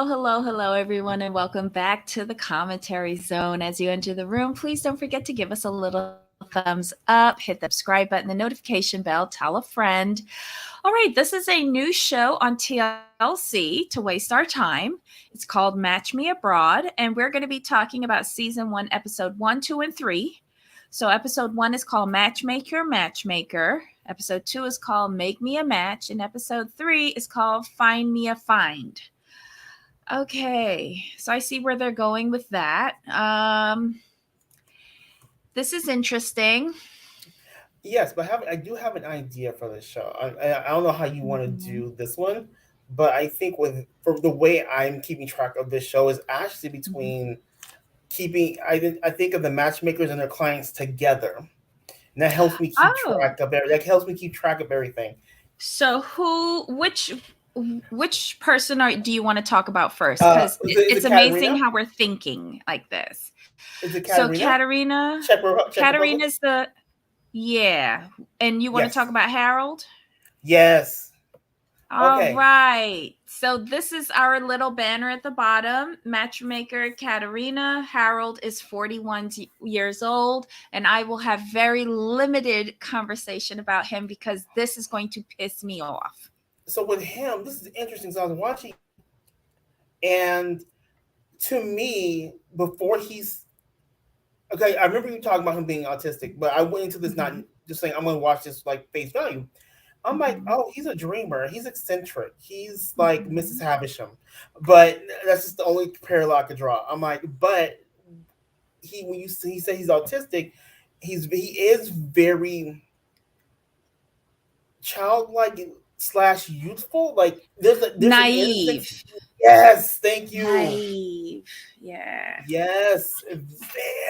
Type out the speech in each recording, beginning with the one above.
hello, everyone, and welcome back to the commentary zone. As you enter the room, please don't forget to give us a little thumbs up, hit the subscribe button, the notification bell, tell a friend. All right, this is a new show on TLC to waste our time. It's called Match Me Abroad, and we're going to be talking about season one, episode one, two, and three. So, episode one is called Matchmaker. Episode two is called Make Me a Match, and episode three is called Find Me a Find. Okay, so I see where they're going with that. This is interesting. Yes, but I do have an idea for this show. I don't know how you want to Mhm. do this one, but I think with for the way I'm keeping track of this show is actually Mhm. between keeping I think of the matchmakers and their clients together, and that helps me keep Oh, track of that helps me keep track of everything. so which person do you want to talk about first? Because Is it's it amazing Katarina? how we're thinking like this. Is it So Katarina? Czech Republic? Katarina's the yeah, and you want to talk Yes. about Harold? Yes. All Okay. right. So this is our little banner at the bottom. Matchmaker Katerina. Harold is 41 years old, and I will have very limited conversation about him because this is going to piss me off. So with him, this is interesting. So I was watching, and to me, before he's okay, I remember you talking about him being autistic, but I went into this not Mhm. just saying I'm going to watch this like face value. I'm like, Mhm. oh, he's a dreamer. He's eccentric. He's like Mrs. Mhm. Havisham, but that's just the only parallel I could draw. I'm like, but he when you he say he's autistic, he is very childlike slash youthful. Like there's an innocence. Naive. Yes, thank you. Naive. Yeah. Yes,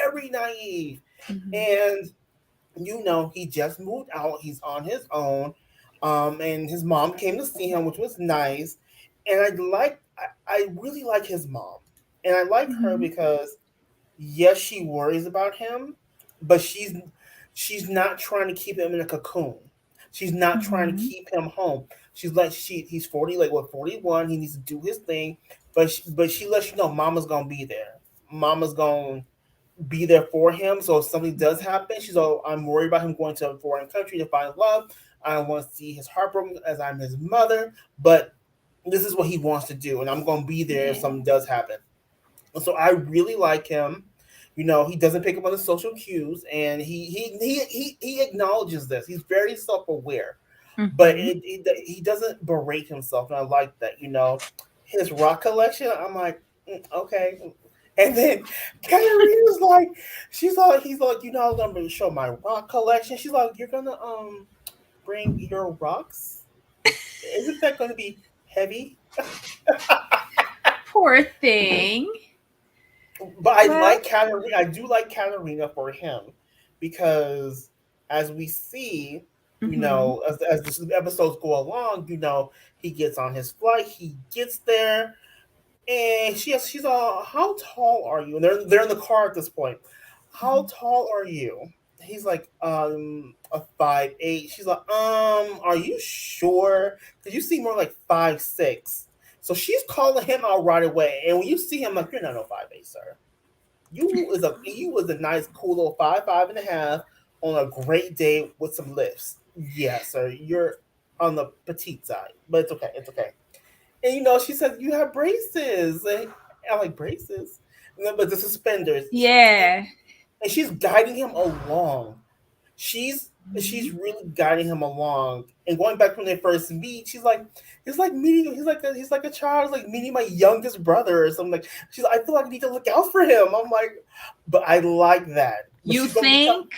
very naive. Mhm. And he just moved out. He's on his own. And his mom came to see him, which was nice. And I really like his mom. And I like her Mhm. because yes, she worries about him, but she's not trying to keep him in a cocoon. She's not trying to Mhm. keep him home. She's like he's 40, like what 41. He needs to do his thing, but she lets you know Mama's gonna be there. Mama's gonna be there for him. So if something does happen, she's all I'm worried about him going to a foreign country to find love. I don't want to see his heart broken as I'm his mother, but this is what he wants to do, and I'm gonna be there if Yeah. something does happen. So I really like him. He doesn't pick up on the social cues, and he acknowledges this. He's very self aware, but Mhm. he doesn't berate himself, and I like that. His rock collection. I'm like, okay. And then Katarina's like, he's like, I'm gonna show my rock collection. She's like, you're gonna bring your rocks. Isn't that gonna be heavy? Poor thing. But I Well. like Katarina. I do like Katarina for him because as we see, Mhm. as the episodes go along, he gets on his flight, he gets there, and she's all, "How tall are you?" And they're in the car at this point. "How Mhm. tall are you?" He's like, a 5'8". She's like, are you sure? Because you seem more like 5'6". So she's calling him out right away, and when you see him, like, you're not no 5'8", sir. You was a nice, cool little 5'5.5" on a great day with some lifts. Yes, sir. You're on the petite side, but it's okay. It's okay. And she said you have braces. And I'm like, braces, but the suspenders. Yeah. And she's guiding him along. She's Mhm. really guiding him along. And going back when they first meet, she's like, it's like meeting. He's like a child. It's like meeting my youngest brother or something. Like she's like, I feel like I need to look out for him. I'm like, but I like that. But You she's gonna become think?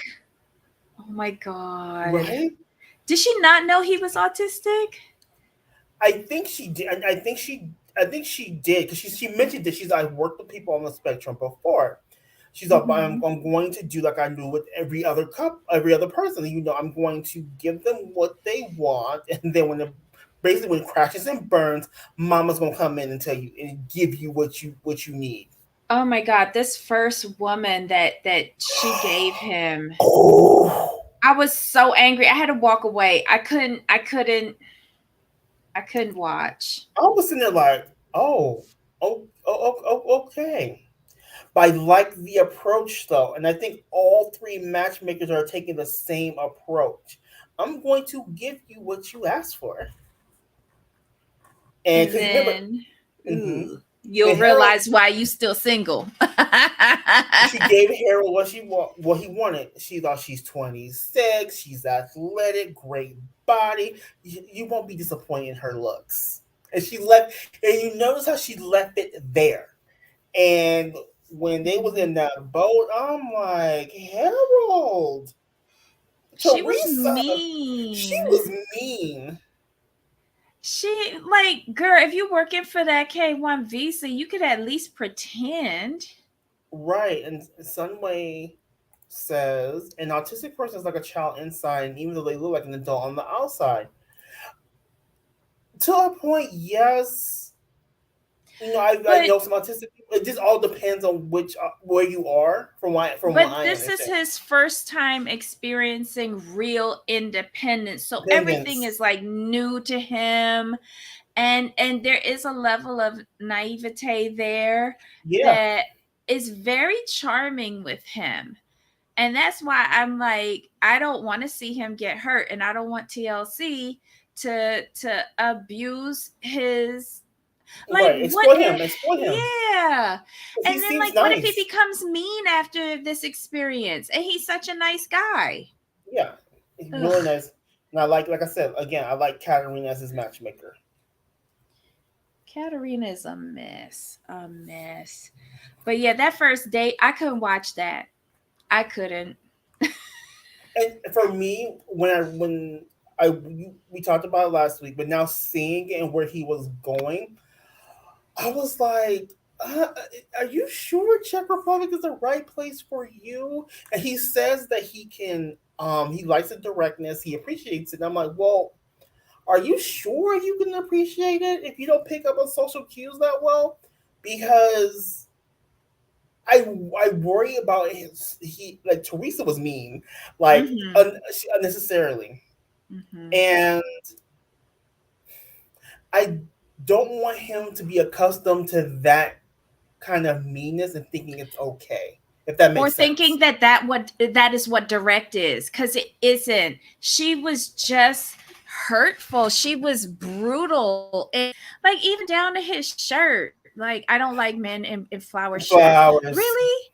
Oh my god. right. Did she not know he was autistic? I think she did. I think she did because she mentioned that she's I've worked with people on the spectrum before. She's like, I'm, Mhm. I'm going to do like I do with every other person. I'm going to give them what they want, and then basically when it crashes and burns, Mama's gonna come in and tell you and give you what you need. Oh my god, this first woman that she gave him. Oh, I was so angry. I had to walk away. I couldn't watch. I was sitting there like, oh. Okay. But I like the approach though, and I think all three matchmakers are taking the same approach. I'm going to give you what you asked for, and And because remember, then hmm ooh, you'll and Harold, realize why you still single. she gave Harold what he wanted. She thought she's 26, she's athletic, great body. You won't be disappointed in her looks. And she left, and you notice how she left it there. And when they was in that boat, I'm like, Harold, She was Teresa, she mean. was mean. She like, girl, if you're working for that K1 visa, you could at least pretend. Right. And Sunway says an autistic person is like a child inside, even though they look like an adult on the outside. To a point, yes. I But know some autistic people. It just all depends on which where you are, from what I this is understand. his first time experiencing real independence. So everything Dependence. is like new to him. And there is a level of naivete there Yeah. that is very charming with him. And that's why I'm like, I don't want to see him get hurt, and I don't want TLC to abuse his, like, Right. what Exploit if, him. Exploit him. yeah. 'Cause he And then, seems like, what if he nice. becomes mean after this experience? And he's such a nice guy. Yeah. He's really Ugh. nice. And like I said, again, I like Katarina as his matchmaker. Katarina is a mess. A mess. But yeah, that first date, I couldn't watch that. I couldn't. And for me, we talked about it last week, but now seeing it and where he was going, I was like, "Are you sure Czech Republic is the right place for you?" And he says that he can. He likes the directness. He appreciates it. And I'm like, well, are you sure you can appreciate it if you don't pick up on social cues that well? Because I worry about he like Teresa was mean, like Mm-hmm. unnecessarily, Mm-hmm. and I don't want him to be accustomed to that kind of meanness and thinking it's okay. If that Or makes sense. thinking that that is what direct is, because it isn't. She was just hurtful. She was brutal, and like even down to his shirt. Like, I don't like men in flower shirts. Flowers. Really?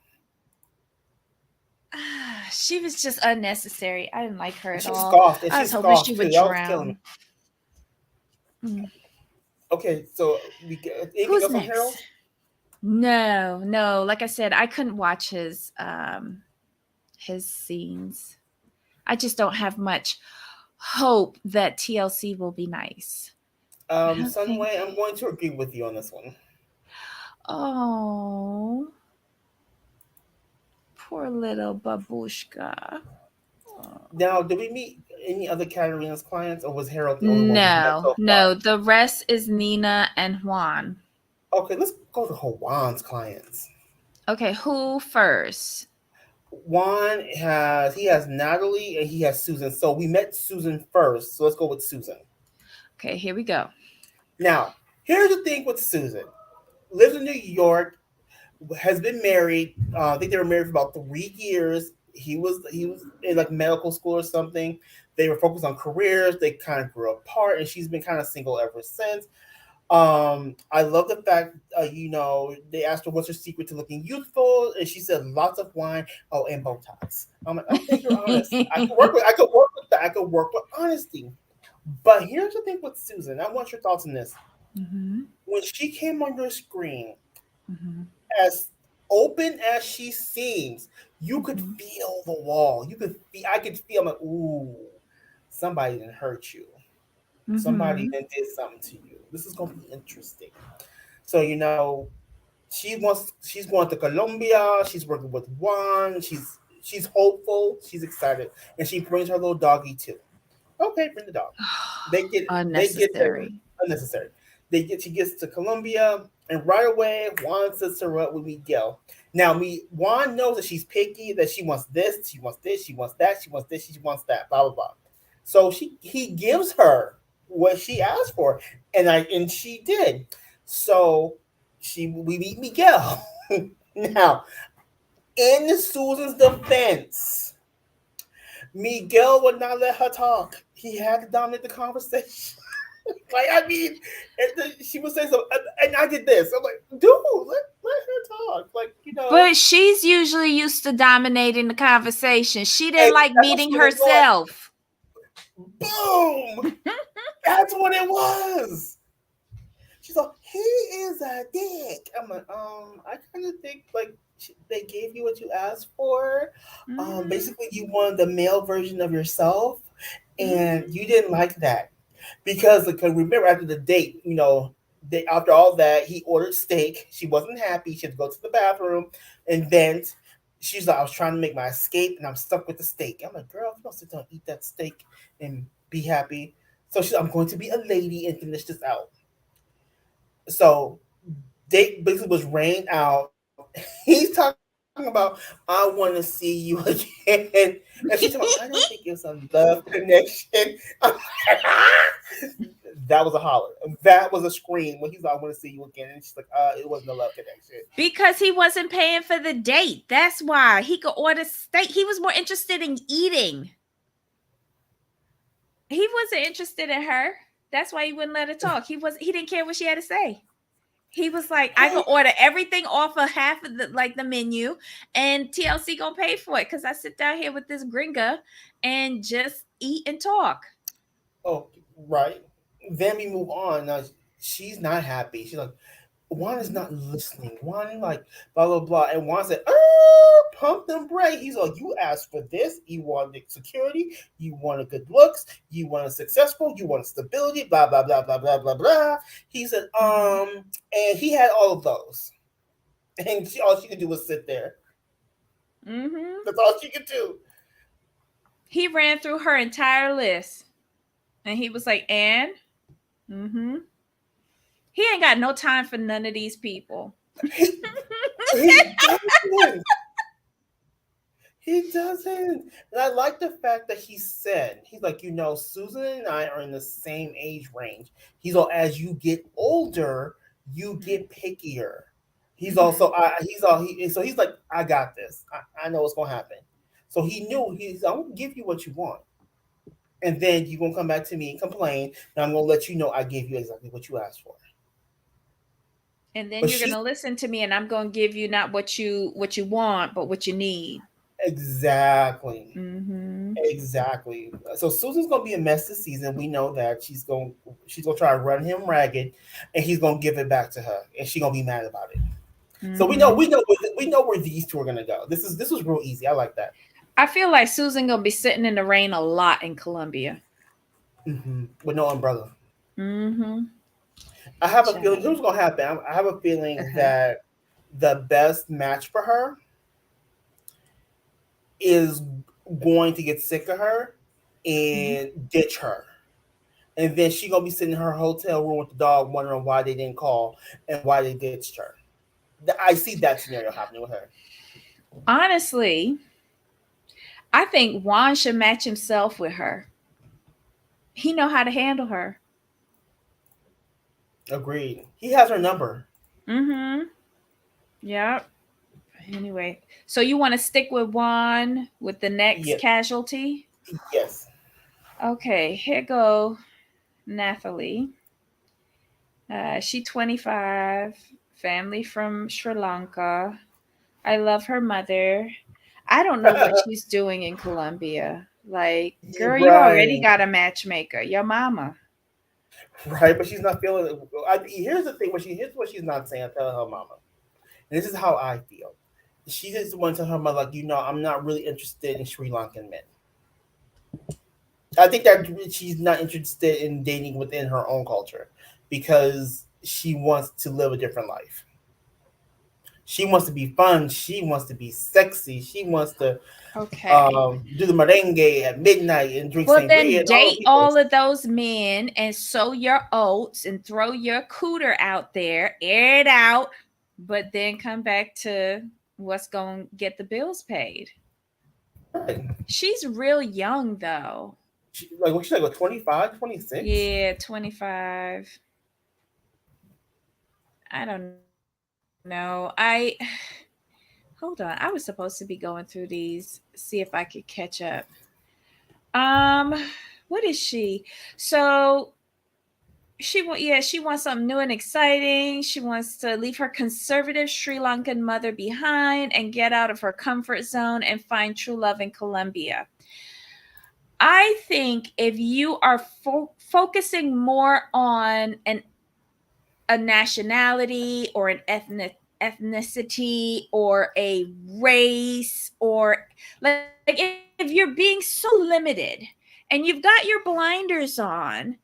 She was just unnecessary. I didn't like her And at she all. scoffed, and I she was hoping she scoffed would too. That was killing me. drown. Mm. Okay, so anything Who's else on next? Harold? No, no. Like I said, I couldn't watch his scenes. I just don't have much hope that TLC will be nice. I don't think. Sunway, I'm going to agree with you on this one. Oh, poor little babushka. Oh. Now, did we meet any other Katarina's clients, or was Harold the only one we've met No, so far? no. The rest is Nina and Juan. Okay, let's go to Juan's clients. Okay, who first? He has Natalie and he has Susan. So we met Susan first. So let's go with Susan. Okay, here we go. Now, here's the thing with Susan. Lives in New York, has been married. I think they were married for about 3 years. He was in like medical school or something. They were focused on careers. They kind of grew apart, and she's been kind of single ever since. I love the fact, they asked her what's her secret to looking youthful, and she said lots of wine. Oh, and Botox. I'm like, okay, you're honest. I could work with that. I could work with honesty. But here's the thing with Susan. I want your thoughts on this. Mm-hmm. When she came on your screen, Mm-hmm. as open as she seems, you could Mm-hmm. feel the wall. I could feel. I'm like, ooh, somebody didn't hurt you. Somebody Mm-hmm. did something to you. This is gonna be interesting. So she's going to Colombia. She's working with Juan. She's hopeful. She's excited, and she brings her little doggy too. Okay, bring the dog. They get there Unnecessary. unnecessary. She gets to Colombia, and right away Juan sets her up with Miguel. Now Juan knows that she's picky, that she wants this, she wants this, she wants that, she wants this, she wants that, blah blah blah. So he gives her what she asked for, and she did. So we meet Miguel. Now, in Susan's defense, Miguel would not let her talk. He had to dominate the conversation. Like, I mean, she would say something, and I did this. I'm like, dude, let her talk. Like, But she's usually used to dominating the conversation. She didn't hey, like that's meeting what it was. herself. Boom! That's what it was. She's like, he is a dick. I'm like, I kind of think like they gave you what you asked for. Mhm. Basically, you wanted the male version of yourself, and Mhm. you didn't like that because like, remember after the date, after all that, he ordered steak. She wasn't happy. She had to go to the bathroom and vent. She's like, I was trying to make my escape, and I'm stuck with the steak. I'm like, girl, you don't sit down and eat that steak and be happy. So she's like, I'm going to be a lady and finish this out. So date basically was rained out. He's talking about, I want to see you again. And she's talking about, I don't think it's a love connection. That was a holler. That was a scream when he's like, I want to see you again. And she's like, it wasn't a love connection. Because he wasn't paying for the date. That's why he could order steak. He was more interested in eating. He wasn't interested in her. That's why he wouldn't let her talk. He didn't care what she had to say. He was like, I Hey, can order everything off of half of the menu, and TLC gonna pay for it because I sit down here with this gringa and just eat and talk. oh, right. Then we move on. Now, she's not happy. She's like, Juan is Mhm. not listening. Juan like blah blah blah. And Juan said, pump them brake. He's like, you asked for this. You wanted security. You wanted good looks. You wanted successful. You wanted stability. Blah blah blah blah blah blah blah. He said, Mhm. and he had all of those. And all she could do was sit there. Mhm. That's all she could do. He ran through her entire list, and he was like, "And, mhm." He ain't got no time for none of these people. He, he doesn't. He doesn't. And I like the fact that he said, he's like, Susan and I are in the same age range. He's all, as you get older, you get pickier. He's Mhm. also, so he's like, I got this. I know what's going to happen. So he knew, I'm going to give you what you want. And then you're going to come back to me and complain. And I'm going to let you know I gave you exactly what you asked for. And then But you're she's gonna listen to me, and I'm gonna give you not what you want, but what you need. exactly. Mhm. Exactly. So Susan's gonna be a mess this season. We know that she's gonna try to run him ragged, and he's gonna give it back to her, and she's gonna be mad about it. So Mhm. we know where these two are gonna go. This was real easy. I like that. I feel like Susan gonna be sitting in the rain a lot in Colombia. With no umbrella. Mhm. I have a feeling. Here's Child. what's gonna happen. I have a feeling Uh-huh. that the best match for her is going to get sick of her Mhm. and ditch her. And then she gonna be sitting in her hotel room with the dog, wondering why they didn't call and why they ditched her. I see that scenario happening with her. Honestly, I think Juan should match himself with her. He know how to handle her. Agreed. He has her number. Mhm. Yep. Anyway, so you want to stick with Juan with the next Yeah. casualty? Yes. Okay, here go Natalie. She 25, family from Sri Lanka. I love her mother. I don't know what she's doing in Colombia. Like, girl, you already Right. got a matchmaker, your mama. Right. But she's not feeling it. Here's the thing. Here's what she's not saying. Tell her mama. And this is how I feel. She just went to her mother like, I'm not really interested in Sri Lankan men. I think that she's not interested in dating within her own culture because she wants to live a different life. She wants to be fun. She wants to be sexy. She wants to Okay. do the merengue at midnight and drink Well, sangria then and all those date people. all of those men and sow your oats and throw your cooter out there, air it out, but then come back to what's going to get the bills paid. Right. She's real young, though. She's like, what, 25, 26? Yeah, 25. I don't know. know. I hold on. I was supposed to be going through these, see if I could catch up. Um, what is she? So she wants something new and exciting. She wants to leave her conservative Sri Lankan mother behind and get out of her comfort zone and find true love in Colombia. I think if you are focusing more on a nationality or an ethnicity or a race, or like if you're being so limited and you've got your blinders on,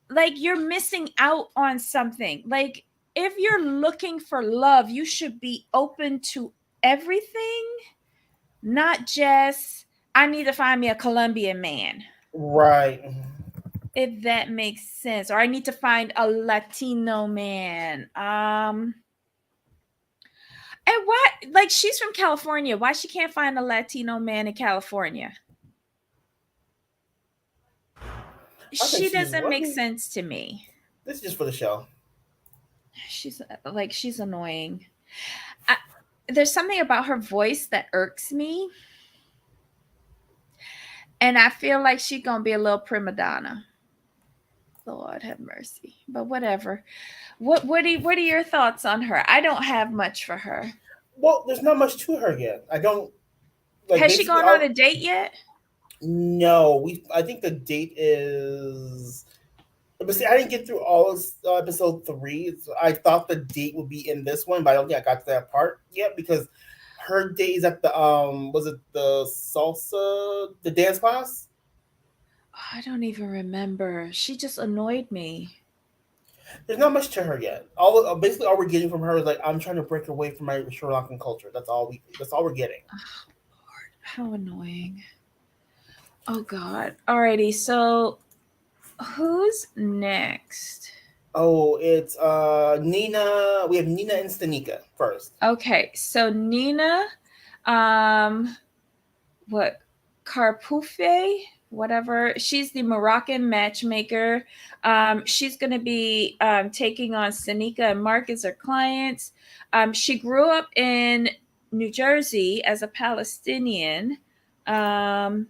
like you're missing out on something. Like if you're looking for love, you should be open to everything, not just I need to find me a Colombian man, Right. if that makes sense, or I need to find a Latino man. And why, like, she's from California, why she can't find a Latino man in California? I think She she's doesn't make working. sense to me. This is just for the show. She's annoying. I, there's something about her voice that irks me, and I feel like she's gonna be a little prima donna. Lord have mercy. But whatever. What are your thoughts on her? I don't have much for her. Well, there's not much to her yet. I don't like Has she basically gone on our a date yet? no. We I think the date is. But see, I didn't get through all of episode three. So I thought the date would be in this one, but I don't think I got to that part yet because her date is at the was it the salsa the dance class? I don't even remember. She just annoyed me. There's not much to her yet. All basically all we're getting from her is like I'm trying to break away from my Sri Lankan culture. That's all we're getting. How annoying. Oh God. Alrighty, so who's next? Oh, it's Nina. We have Nina and Stanika first. Okay, so Nina, um, what Carpufe, whatever. She's the Moroccan matchmaker. She's going to be taking on Sanika and Mark as her clients. She grew up in New Jersey as a Palestinian. Um,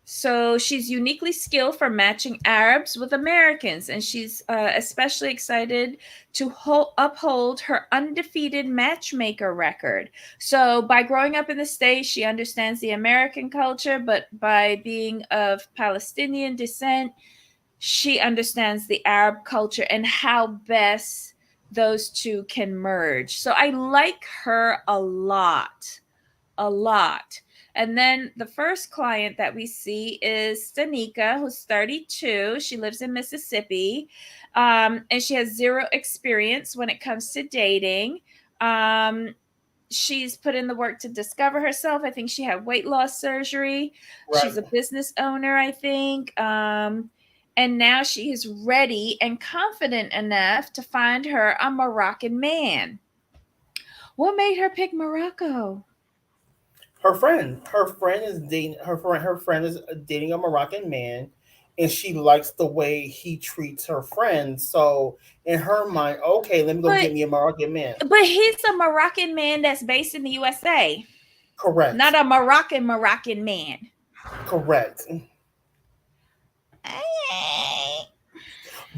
so she's uniquely skilled for matching Arabs with Americans, and she's especially excited to uphold her undefeated matchmaker record. So by growing up in the States, she understands the American culture, but by being of Palestinian descent, she understands the Arab culture and how best those two can merge. So I like her a lot, a lot. And then the first client that we see is Tanika, who's 32. She lives in Mississippi, and she has zero experience when it comes to dating. Um, she's put in the work to discover herself. I think she had weight loss surgery. Right. She's a business owner, I think. And now she is ready and confident enough to find her a Moroccan man. What made her pick Morocco? Her friend is dating her friend is dating a Moroccan man, and she likes the way he treats her friend. So in her mind, okay, let me go But get me a Moroccan man. he's a Moroccan man that's based in the USA, not Correct. a Moroccan man. Correct.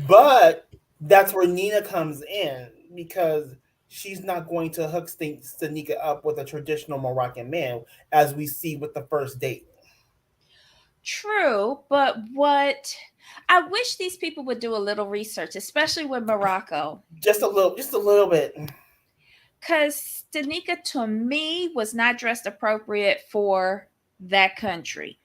But that's where Nina comes in because she's not going to hook Stanika up with a traditional Moroccan man, as we see with the first date. True, but what I wish these people would do a little research, especially with Morocco, Just a little bit. because Danica to me was not dressed appropriate for that country.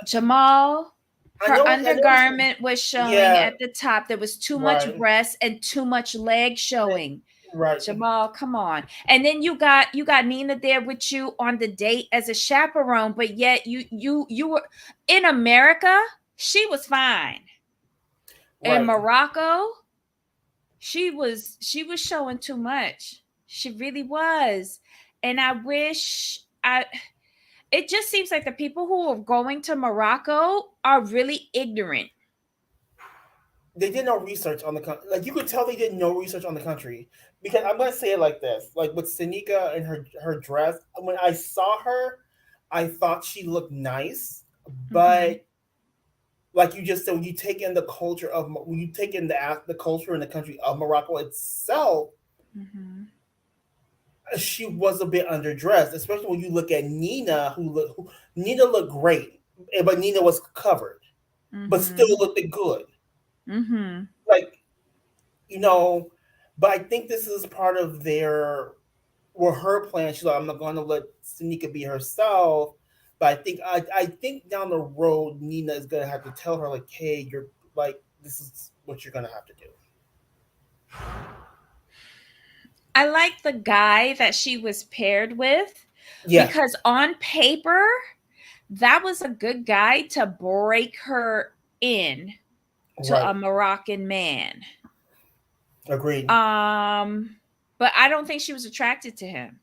Jamal, I her know. I know. undergarment was showing Yeah. at the top. There was too much Right. breast and too much leg showing. Right. Jamal, come on. And then you got Nina there with you on the date as a chaperone, but yet you were in America, she was fine. In Right. Morocco, she was showing too much. She really was. And I wish I it just seems like the people who are going to Morocco are really ignorant. they did no research on the country. Like you could tell they did no research on the country because I'm gonna say it like this: like with Tanika and her dress. When I saw her, I thought she looked nice, Mm-hmm. but like you just said, when you take in the culture of when you take in the culture and the country of Morocco itself, Mm-hmm. she was a bit underdressed, especially when you look at Nina, Nina looked great, but Nina was covered, but still Mm-hmm. looked good. Mm-hmm. Like you know, but I think this is part of their her plan. She's like, I'm not going to let Tanika be herself. But I think down the road, Nina is gonna have to tell her like, hey, you're like this is what you're gonna have to do. I like the guy that she was paired with Yeah, because on paper, that was a good guy to break her in to right. a Moroccan man. Agreed. Um, but I don't think she was attracted to him.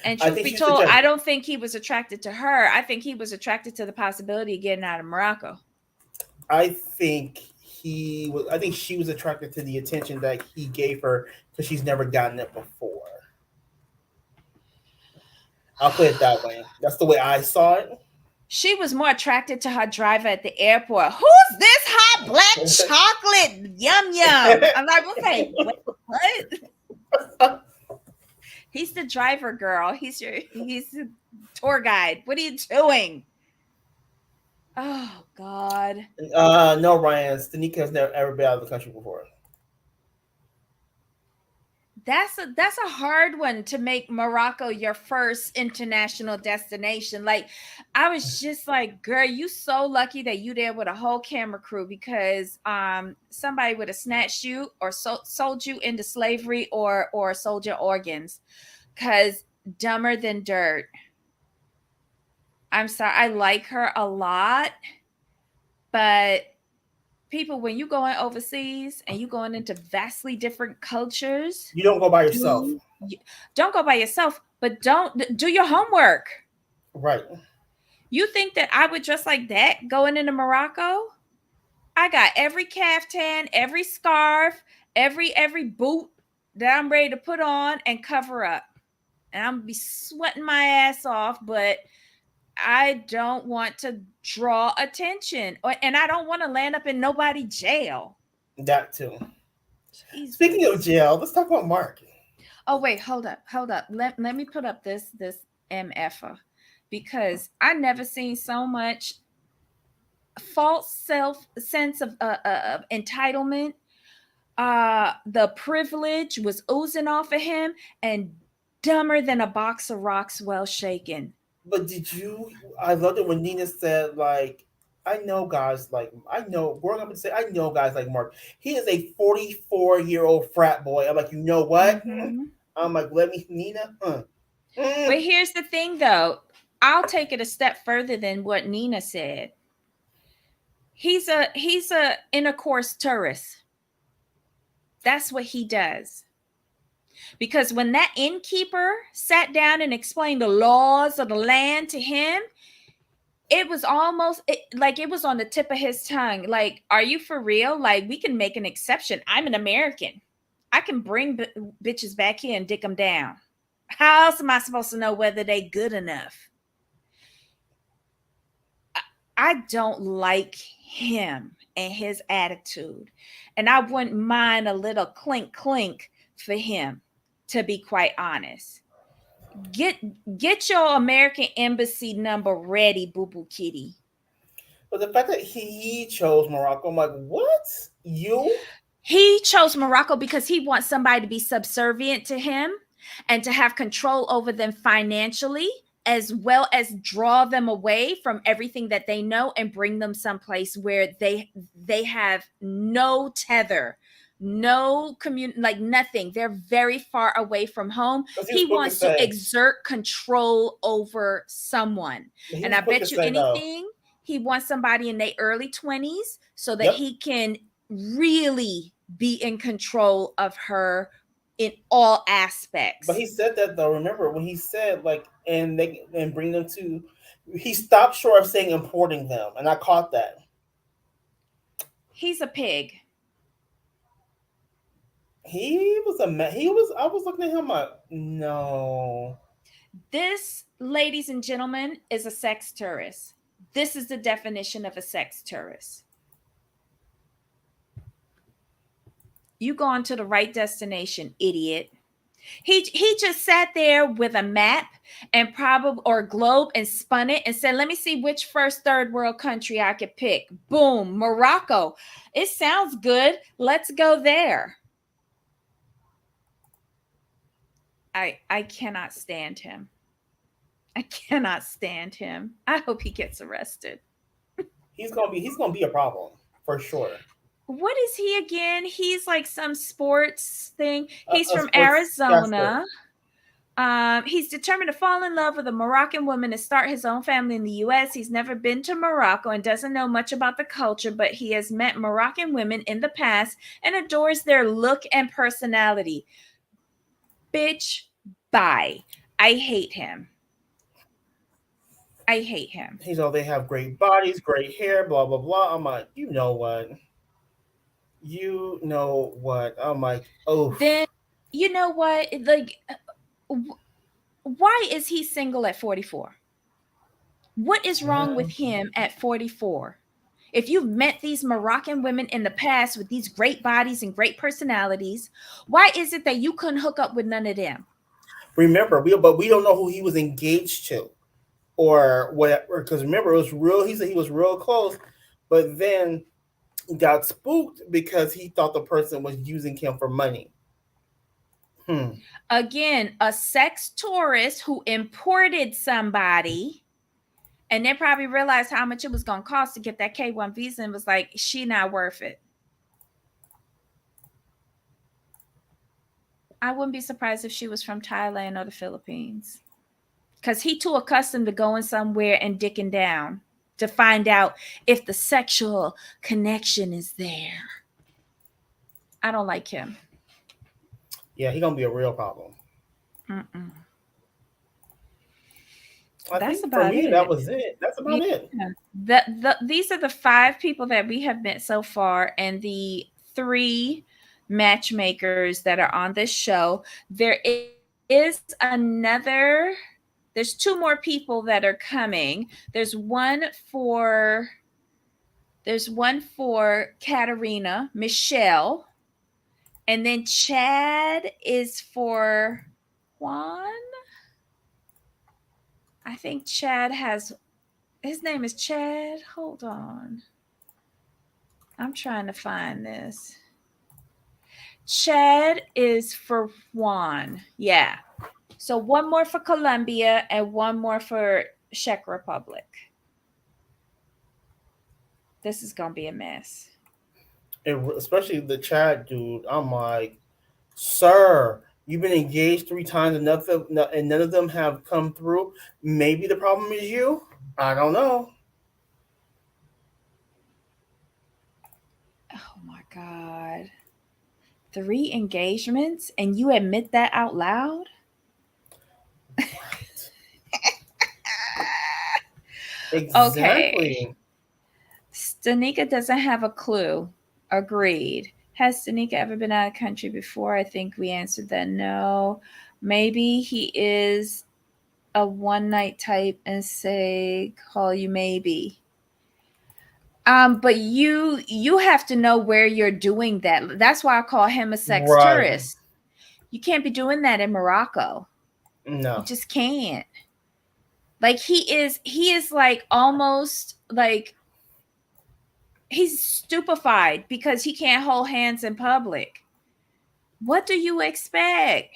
And I truth think be she's told, suggest. I don't think he was attracted to her. I think he was attracted to the possibility of getting out of Morocco. I think he was. I think she was attracted to the attention that he gave her because she's never gotten it before. I'll put it that way. That's the way I saw it. She was more attracted to her driver at the airport. Who's this hot black chocolate? Yum yum. I'm like, okay, wait, what? He's the driver, girl. He's the tour guide. What are you doing? Oh God. No, Ryan. Stanika has never ever been out of the country before. That's a hard one to make Morocco your first international destination. Like I was just like, girl, you so lucky that you there with a whole camera crew because somebody would have snatched you or sold you into slavery or sold your organs. Cause dumber than dirt. I'm sorry, I like her a lot, but people when you going overseas and you going into vastly different cultures, You don't go by yourself, do don't go by yourself, but don't do your homework. right? You think that I would dress like that going into Morocco? I got every caftan, every scarf, every boot that I'm ready to put on and cover up. And I'm gonna be sweating my ass off, but I don't want to draw attention. And I don't want to land up in nobody jail. That too. Speaking of Jesus. jail, let's talk about Mark. Oh wait, hold up, hold up. Let me put up this MFer because I never seen so much false self sense of entitlement. The privilege was oozing off of him and dumber than a box of rocks well shaken. But did you? I loved it when Nina said, like, I know guys like I know growing up and say I know guys like Mark. He is a 44-year-old frat boy. I'm like, you know what? Mm-hmm. I'm like, let me, Nina. But here's the thing though, I'll take it a step further than what Nina said. He's a intercourse tourist. That's what he does. Because when that innkeeper sat down and explained the laws of the land to him, it was almost like it was on the tip of his tongue. Like, are you for real? Like, we can make an exception. I'm an American. I can bring bitches back here and dick them down. How else am I supposed to know whether they good enough? I don't like him and his attitude. And I wouldn't mind a little clink clink for him, to be quite honest. Get get your American embassy number ready, boo boo kitty. But the fact that he chose Morocco, I'm like, what? You? He chose Morocco because he wants somebody to be subservient to him and to have control over them financially, as well as draw them away from everything that they know and bring them someplace where they have no tether, no community, like nothing. They're very far away from home. Because he was He quick to wants to say. exert control over someone. He And was I quick to bet you say though. anything, he wants somebody in their early 20s so that Yep. he can really be in control of her in all But aspects. he said that though. Remember when he said like, and they and bring them to. He stopped short of saying importing them, and I caught that. He's a pig. He was a man. He was. I was looking at him like, no. This, ladies and gentlemen, is a sex tourist. This is the definition of a sex tourist. You gone to the right destination, idiot. He just sat there with a map and probably or a globe and spun it and said, "Let me see which first third world country I could pick." Boom, Morocco. It sounds good. Let's go there. I cannot stand him. I cannot stand him. I hope he gets arrested. He's gonna be a problem for sure. What is he again? He's like some sports thing. He's A from sportscaster. Arizona. He's determined to fall in love with a Moroccan woman and start his own family in the US. He's never been to Morocco and doesn't know much about the culture, but he has met Moroccan women in the past and adores their look and personality. Bitch, bye. I hate him. I hate him. He's all they have great bodies, great hair, blah blah blah. I'm like, you know what? You know what? I'm like, oh. Then, you know what? Like, why is he single at 44? What is wrong with Well, him at 44? If you've met these Moroccan women in the past with these great bodies and great personalities, why is it that you couldn't hook up with none of them? remember, we don't know who he was engaged to or whatever. Because remember, it was real. He said he was real close, but then got spooked because he thought the person was using him for money. Hmm. Again, a sex tourist who imported somebody and then probably realized how much it was going to cost to get that K1 visa and was like, she not worth it. I wouldn't be surprised if she was from Thailand or the Philippines. Because he too accustomed to going somewhere and dicking down to find out if the sexual connection is there. I don't like him. Yeah, he gonna be a real problem. Mm-mm. I That's think for about me that it. was it. That's Yeah. about it. These are the 5 people that we have met so far, and the 3 matchmakers that are on this show. There is another. There's 2 more people that are coming. For there's one for Katerina, Michelle, and then Chad is for Juan. I think Chad has his name is Chad. Hold on. I'm trying to find this. Chad is for Juan. Yeah. So one more for Colombia and one more for Czech Republic. This is going to be a mess. Especially the Chad dude. I'm like, sir, you've been engaged 3 times and none of them have come through. Maybe the problem is you. I don't know. Oh my God. 3 engagements and you admit that out loud? What? Okay. Exactly. Tanika doesn't have a clue. Agreed. Has Tanika ever been out of country before? I think we answered that no. Maybe he is a one night type and say call you maybe. But you have to know where you're doing that. That's why I call him a sex Right. tourist. You can't be doing that in Morocco. You No. just can't. Like he is like almost like he's stupefied because he can't hold hands in public. What do you expect?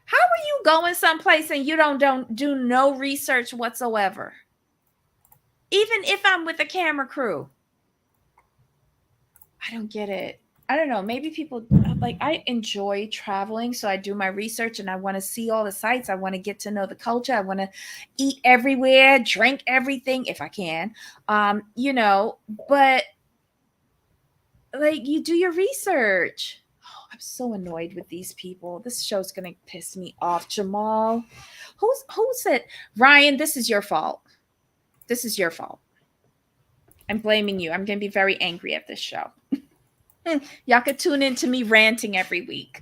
How are you going someplace and you don't do no research whatsoever? Even if I'm with a camera crew. I don't get it. I don't know. Maybe people like I enjoy traveling, so I do my research and I want to see all the sites. I want to get to know the culture. I want to eat everywhere, drink everything if I can. But like you do your research. Oh, I'm so annoyed with these people. This show's gonna piss me off. Jamal, who said Ryan? This is your fault. This is your fault. I'm blaming you. I'm going to be very angry at this show. Y'all could tune in to me ranting every week.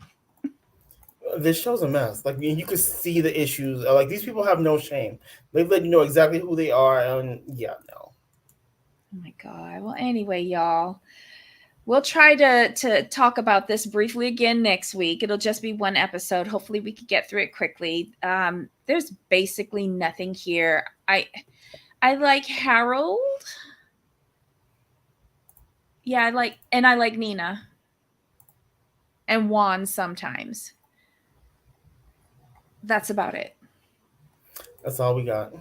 This show's a mess. Like you can see the issues. Like these people have no shame. They let you know exactly who they are, and yeah, no. Oh my god. Well, anyway, y'all, we'll try to talk about this briefly again next week. It'll just be one episode. Hopefully, we can get through it quickly. There's basically nothing here. I like Harold. Yeah, I like Nina and Juan sometimes. That's about it. That's all we got.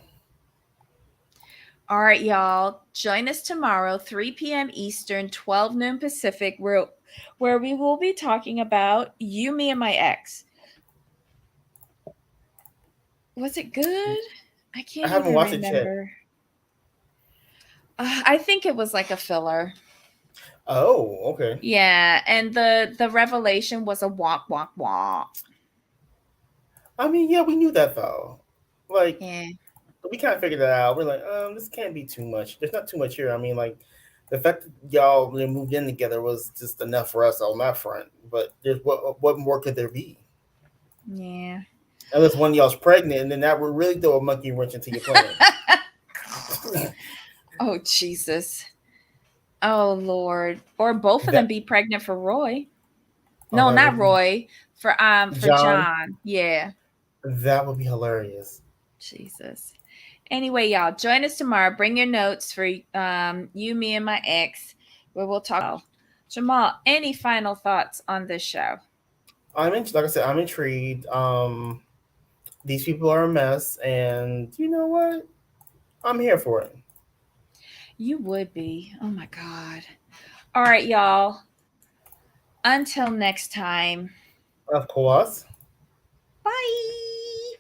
All right, y'all. Join us tomorrow, 3 p.m. Eastern, 12 noon Pacific, where we will be talking about You, Me, and My Ex. Was it good? I I can't haven't even watched it yet. remember. I think it was like a filler. Oh, okay. Yeah, and the revelation was a womp womp womp. I mean, yeah, we knew that though. Like Yeah. we kind of figured that out. We're like, this can't be too much. There's not too much here. I mean, like the fact that y'all moved in together was just enough for us on that front. But there's what more could there be? Yeah. Unless one of y'all's pregnant, and then that would really throw a monkey wrench into your plan. Oh Jesus. Oh Lord. Or both of them that be pregnant for Roy. oh, No, that not would be Roy. For John. John. Yeah. That would be hilarious. Jesus. Anyway, y'all, join us tomorrow. Bring your notes for You, Me, and My Ex, where we'll talk. Jamal, any final thoughts on this show? Like I said, I'm intrigued. These people are a mess, and you know what? I'm here for it. You would be. Oh my God. All right, y'all. Until next time. Of course. Bye.